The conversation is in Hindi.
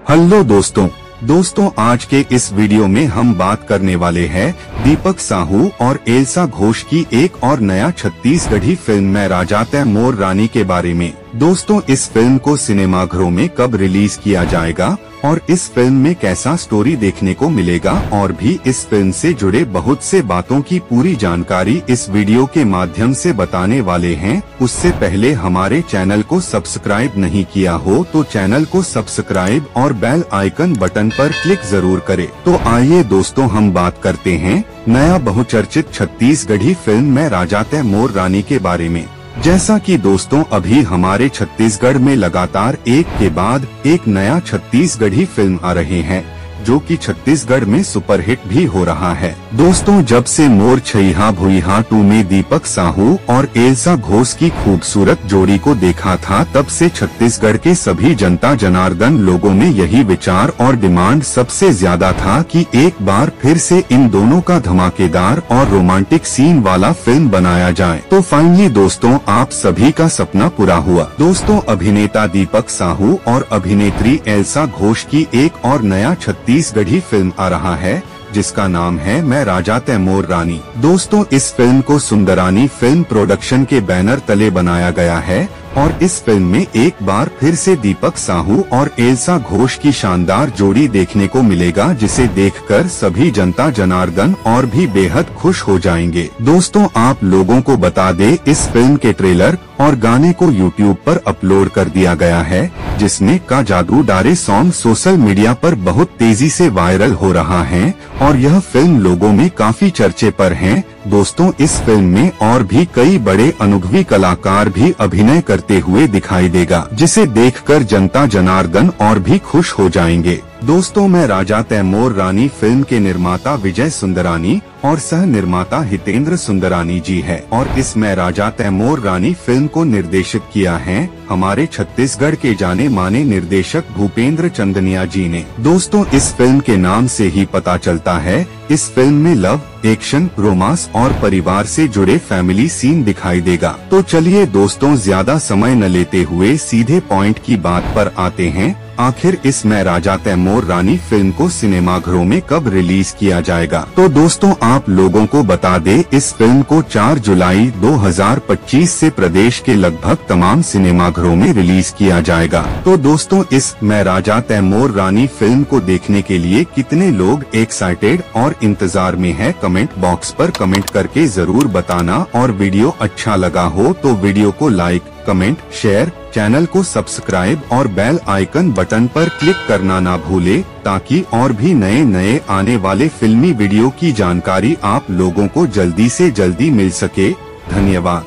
हेलो दोस्तों आज के इस वीडियो में हम बात करने वाले हैं दीपक साहू और एल्सा घोष की एक और नया छत्तीसगढ़ी फिल्म मैं राजा तैमूर रानी के बारे में। दोस्तों इस फिल्म को सिनेमाघरों में कब रिलीज किया जाएगा और इस फिल्म में कैसा स्टोरी देखने को मिलेगा और भी इस फिल्म से जुड़े बहुत से बातों की पूरी जानकारी इस वीडियो के माध्यम से बताने वाले हैं। उससे पहले हमारे चैनल को सब्सक्राइब नहीं किया हो तो चैनल को सब्सक्राइब और बेल आइकन बटन पर क्लिक जरूर करें। तो आइए दोस्तों हम बात करते हैं नया बहुचर्चित छत्तीसगढ़ी फिल्म मैं राजा तैमूर रानी के बारे में। जैसा कि दोस्तों अभी हमारे छत्तीसगढ़ में लगातार एक के बाद एक नया छत्तीसगढ़ी फिल्म आ रहे हैं जो कि छत्तीसगढ़ में सुपरहिट भी हो रहा है। दोस्तों जब से मोर छैहा भुइहा 2 में दीपक साहू और एल्सा घोष की खूबसूरत जोड़ी को देखा था तब से छत्तीसगढ़ के सभी जनता जनार्दन लोगों में यही विचार और डिमांड सबसे ज्यादा था कि एक बार फिर से इन दोनों का धमाकेदार और रोमांटिक सीन वाला फिल्म बनाया जाए। तो फाइनली दोस्तों आप सभी का सपना पूरा हुआ। दोस्तों अभिनेता दीपक साहू और अभिनेत्री एल्सा घोष की एक और नया छत्तीसगढ़ी फिल्म आ रहा है जिसका नाम है मैं राजा तैमूर रानी। दोस्तों इस फिल्म को सुंदरानी फिल्म प्रोडक्शन के बैनर तले बनाया गया है और इस फिल्म में एक बार फिर से दीपक साहू और एल्सा घोष की शानदार जोड़ी देखने को मिलेगा जिसे देखकर सभी जनता जनार्दन और भी बेहद खुश हो जाएंगे। दोस्तों आप लोगों को बता दे इस फिल्म के ट्रेलर और गाने को YouTube पर अपलोड कर दिया गया है जिसमें का जादू डारे सॉन्ग सोशल मीडिया पर बहुत तेजी से वायरल हो रहा है और यह फिल्म लोगों में काफी चर्चे पर है। दोस्तों इस फिल्म में और भी कई बड़े अनुभवी कलाकार भी अभिनय करते हुए दिखाई देगा जिसे देखकर जनता जनार्दन और भी खुश हो जाएंगे। दोस्तों मैं राजा तैमूर रानी फिल्म के निर्माता विजय सुंदरानी और सह निर्माता हितेंद्र सुंदरानी जी है और इस मैं राजा तैमूर रानी फिल्म को निर्देशित किया है हमारे छत्तीसगढ़ के जाने माने निर्देशक भूपेंद्र चंदनिया जी ने। दोस्तों इस फिल्म के नाम से ही पता चलता है इस फिल्म में लव, एक्शन, रोमांस और परिवार से जुड़े फैमिली सीन दिखाई देगा। तो चलिए दोस्तों ज्यादा समय न लेते हुए सीधे पॉइंट की बात पर आते हैं। आखिर इस मैं राजा तैमूर रानी फिल्म को सिनेमाघरों में कब रिलीज किया जाएगा? तो दोस्तों आप लोगों को बता दे इस फिल्म को 4 जुलाई 2025 से प्रदेश के लगभग तमाम सिनेमाघरों में रिलीज किया जाएगा। तो दोस्तों इस मैं राजा तैमूर रानी फिल्म को देखने के लिए कितने लोग एक्साइटेड और इंतजार में है कमेंट बॉक्स पर कमेंट करके जरूर बताना और वीडियो अच्छा लगा हो तो वीडियो को लाइक, कमेंट, शेयर, चैनल को सब्सक्राइब और बेल आइकन बटन पर क्लिक करना ना भूले ताकि और भी नए आने वाले फिल्मी वीडियो की जानकारी आप लोगों को जल्दी से जल्दी मिल सके। धन्यवाद।